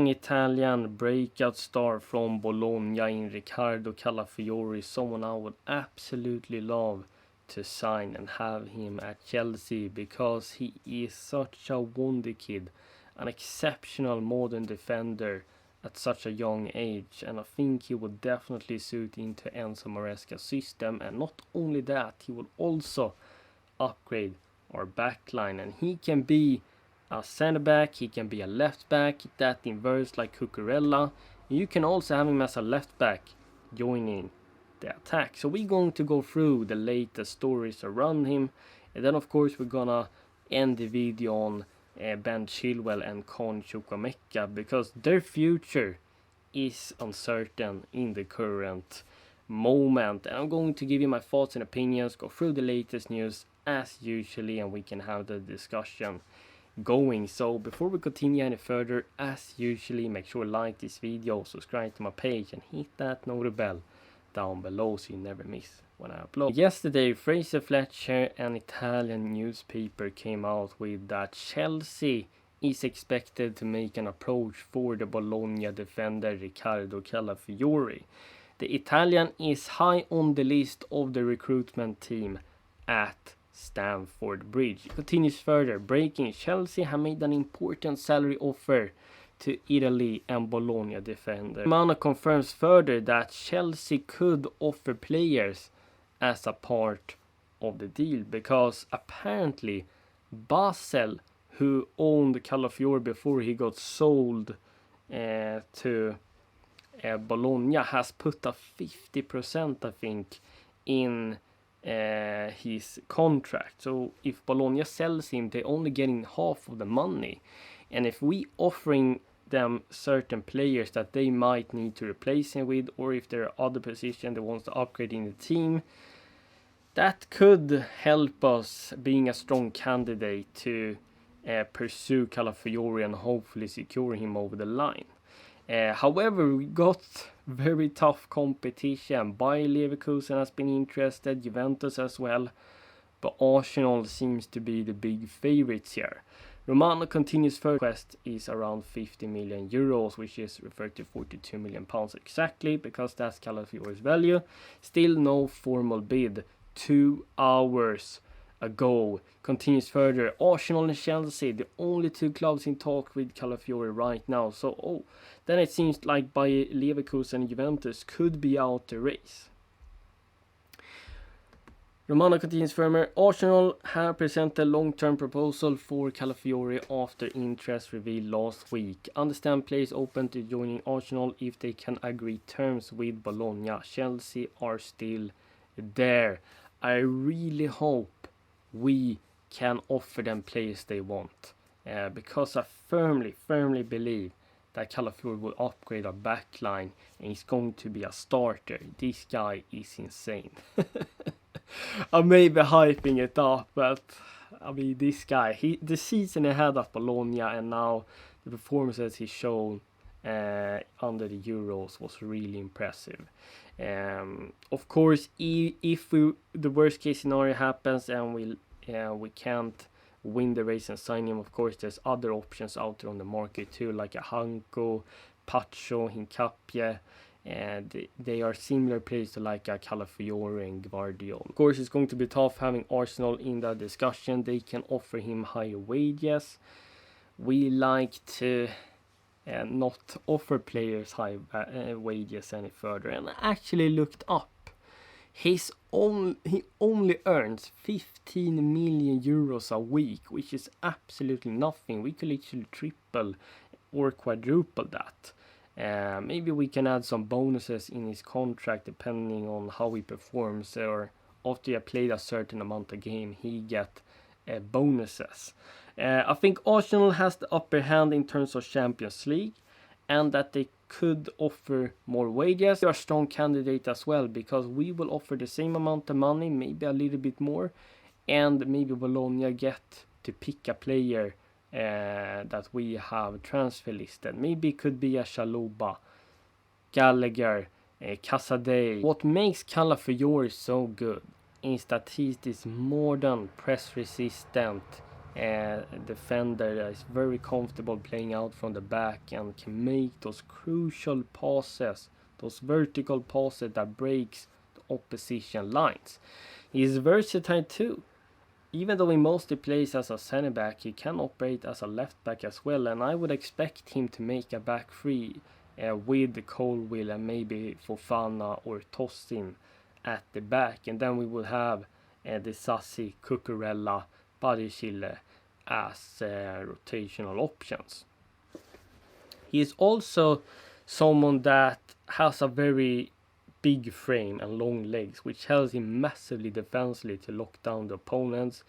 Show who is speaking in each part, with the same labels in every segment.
Speaker 1: young Italian breakout star from Bologna in Riccardo Calafiori, someone I would absolutely love to sign and have him at Chelsea, because he is such a wonder kid, an exceptional modern defender at such a young age, and I think he would definitely suit into Enzo Maresca's system. And not only that, he will also upgrade our backline, and he can be a center back, he can be a left back, that inverse like Cucurella. You can also have him as a left back joining the attack. So we're going to go through the latest stories around him, and then of course we're gonna end the video on Ben Chilwell and Chukwuemeka, because their future is uncertain in the current moment. And I'm going to give you my thoughts and opinions, go through the latest news as usually, and we can have the discussion going. So before we continue any further, as usually, make sure to like this video, subscribe to my page, and hit that notification bell down below so you never miss when I upload. Yesterday, Fraser Fletcher, an Italian newspaper, came out with that Chelsea is expected to make an approach for the Bologna defender Riccardo Calafiori. The Italian is high on the list of the recruitment team at Stamford Bridge. It continues further, breaking: Chelsea have made an important salary offer to Italy and Bologna defender. Romano confirms further that Chelsea could offer players as a part of the deal, because apparently Basel, who owned Calafiori before he got sold to Bologna, has put a 50%, I think, in his contract. So if Bologna sells him, they're only getting half of the money. And if we offering them certain players that they might need to replace him with, or if there are other positions they want to upgrade in the team, that could help us being a strong candidate to pursue Calafiori and hopefully secure him over the line. However, we got very tough competition. Bayer Leverkusen has been interested, Juventus as well, but Arsenal seems to be the big favorites here. Romano continues first request is around 50 million euros, which is referred to 42 million pounds exactly, because that's Calafiori's value. Still no formal bid. 2 hours ago. Continues further, Arsenal and Chelsea, the only two clubs in talk with Calafiori right now. So then it seems like Bayer Leverkusen and Juventus could be out the race. Romano continues further, Arsenal have presented a long-term proposal for Calafiori after interest revealed last week. Understand players open to joining Arsenal if they can agree terms with Bologna. Chelsea are still there. I really hope we can offer them players they want, because I firmly believe that Calafiori will upgrade our backline and he's going to be a starter. This guy is insane. I may be hyping it up, but I mean, this guy, the season he had at Bologna and now the performances he's shown under the Euros was really impressive. Of course, if the worst case scenario happens and we can't win the race and sign him, of course there's other options out there on the market too, like a Hanko, Pacho, Hincapie, and they are similar players to like a Calafiori and Guardiola. Of course, it's going to be tough having Arsenal in that discussion. They can offer him higher wages. We like to not offer players high wages any further, and I actually looked up. He only earns 15 million euros a week, which is absolutely nothing. We could literally triple or quadruple that. Maybe we can add some bonuses in his contract depending on how he performs, or after he played a certain amount of game he get bonuses. I think Arsenal has the upper hand in terms of Champions League, and that they could offer more wages. They are a strong candidate as well, because we will offer the same amount of money, maybe a little bit more, and maybe Bologna get to pick a player that we have transfer listed. Maybe it could be a Chaluba, Gallagher, Casadei. What makes Calafiori so good is that he's this modern, press resistant defender that is very comfortable playing out from the back and can make those crucial passes, those vertical passes that breaks the opposition lines. He is versatile too. Even though he mostly plays as a center back, he can operate as a left back as well, and I would expect him to make a back three with Chilwell and maybe Fofana or Tosin at the back, and then we would have the Sassi, Cucurella, Badiashile as rotational options. He is also someone that has a very big frame and long legs, which helps him massively defensively to lock down the opponents.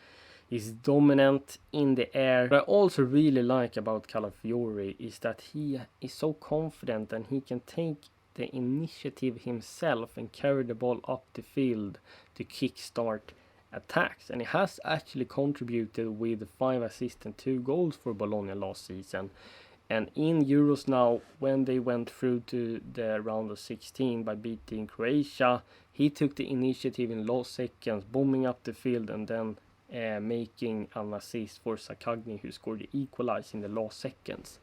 Speaker 1: He's dominant in the air. What I also really like about Calafiori is that he is so confident and he can take the initiative himself and carry the ball up the field to kickstart attacks. And he has actually contributed with 5 assists and 2 goals for Bologna last season. And in Euros now, when they went through to the round of 16 by beating Croatia, he took the initiative in last seconds, bombing up the field and then making an assist for Sakagni, who scored the equalizer in the last seconds.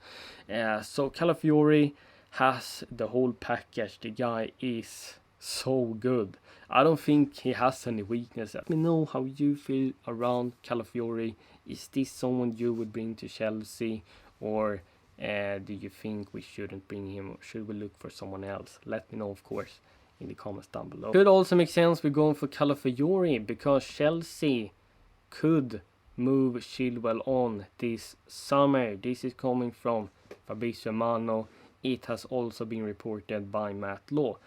Speaker 1: So Calafiori has the whole package. The guy is so good. I don't think he has any weaknesses. Let me know how you feel around Calafiori. Is this someone you would bring to Chelsea, or do you think we shouldn't bring him, or should we look for someone else? Let me know, of course, in the comments down below. Could also make sense we're going for Calafiori because Chelsea could move Chilwell on this summer. This is coming from Fabrizio Romano. It has also been reported by Matt Law.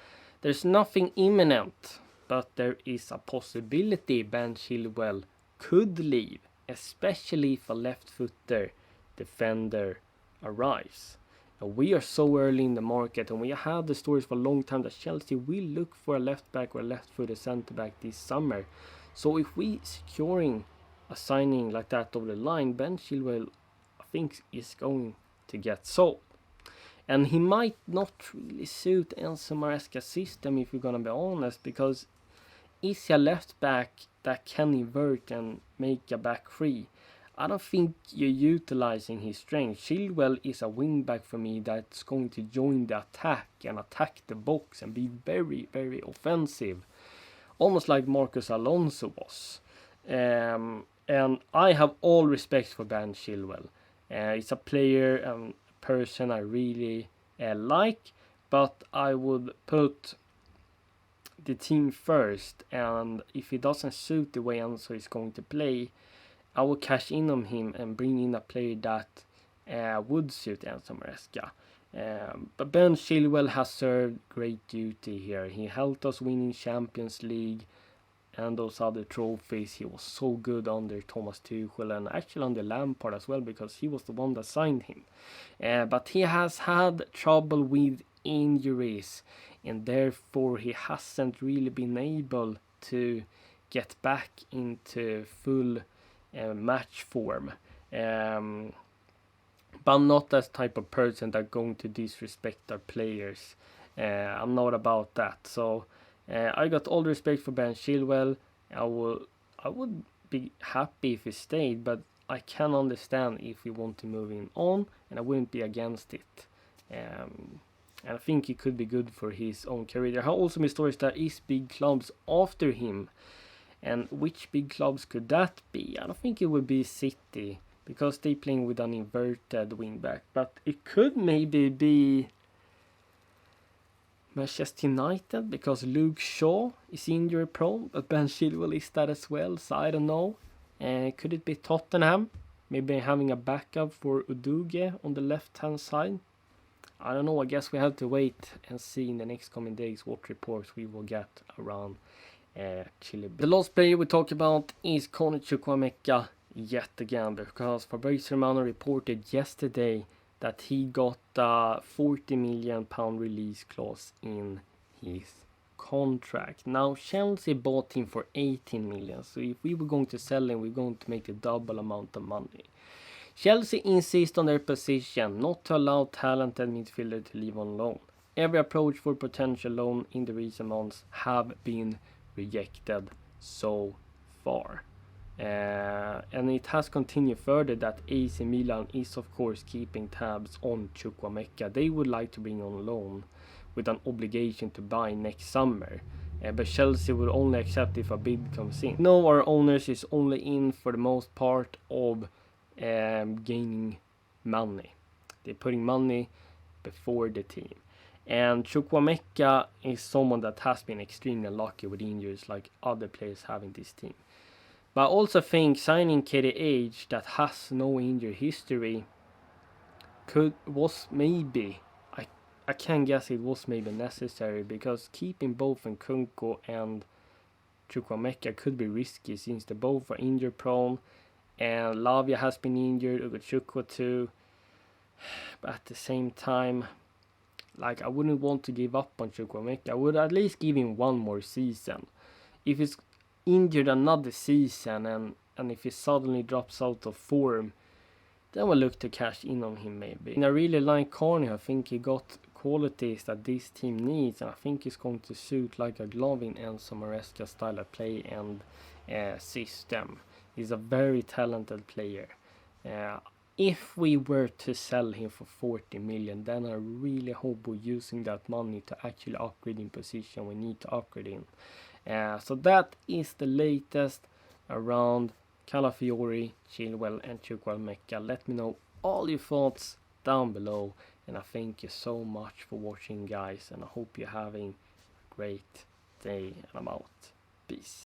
Speaker 1: There's nothing imminent, but there is a possibility Ben Chilwell could leave, especially if a left-footer defender arrives. And we are so early in the market, and we have had the stories for a long time that Chelsea will look for a left back or a left-footed centre back this summer. So if we securing a signing like that over the line, Ben Chilwell, I think, is going to get sold. And he might not really suit Enzo Maresca's system, if we're gonna be honest, because is he a left back that can invert and make a back three? I don't think you're utilizing his strength. Chilwell is a wing back for me that's going to join the attack and attack the box and be very, very offensive. Almost like Marcos Alonso was. And I have all respect for Ben Chilwell. It's a player and person I really like, but I would put the team first, and if he doesn't suit the way Enzo is going to play, I will cash in on him and bring in a player that would suit Enzo Maresca. But Ben Chilwell has served great duty here. He helped us winning Champions League and those other trophies. He was so good under Thomas Tuchel and actually under Lampard as well, because he was the one that signed him. But he has had trouble with injuries, and therefore he hasn't really been able to get back into full match form. But I'm not that type of person that's going to disrespect our players. I'm not about that. So I got all the respect for Ben Chilwell. I would be happy if he stayed, but I can understand if we want to move him on, and I wouldn't be against it. And I think it could be good for his own career. There have also been stories that is big clubs after him. And which big clubs could that be? I don't think it would be City, because they're playing with an inverted wingback. But it could maybe be Manchester United, because Luke Shaw is injury prone, but Ben Chilwell is that as well, so I don't know. Could it be Tottenham? Maybe having a backup for Uduge on the left-hand side? I don't know, I guess we have to wait and see in the next coming days what reports we will get around Chile. The last player we talk about is Connor Chukwuemeka yet again, because Fabrizio Romano reported yesterday that he got a £40 million release clause in his contract. Now Chelsea bought him for 18 million, so if we were going to sell him, we're going to make the double amount of money. Chelsea insist on their position not to allow talented midfielder to leave on loan. Every approach for potential loan in the recent months have been rejected so far. And it has continued further that AC Milan is of course keeping tabs on Chukwuemeka. They would like to bring on loan with an obligation to buy next summer. But Chelsea will only accept if a bid comes in. No, our owners is only in for the most part of gaining money. They're putting money before the team. And Chukwuemeka is someone that has been extremely lucky with injuries like other players have in this team. But I also think signing KDH that has no injury history was maybe, I can guess it was maybe necessary, because keeping both Nkunku and Chukwuemeka could be risky since they both are injury prone, and Lavia has been injured, Ugochukwu too. But at the same time, like, I wouldn't want to give up on Chukwuemeka. I would at least give him one more season. If he's injured another season and if he suddenly drops out of form, then we'll look to cash in on him maybe. And I really like Carney. I think he got qualities that this team needs, and I think he's going to suit like a glove in Enzo Maresca's style of play and system. He's a very talented player. If we were to sell him for 40 million, then I really hope we're using that money to actually upgrade in position we need to upgrade in. So that is the latest around Calafiori, Chilwell and Chukwuemeka. Let me know all your thoughts down below, and I thank you so much for watching, guys, and I hope you're having a great day, and I'm out. Peace.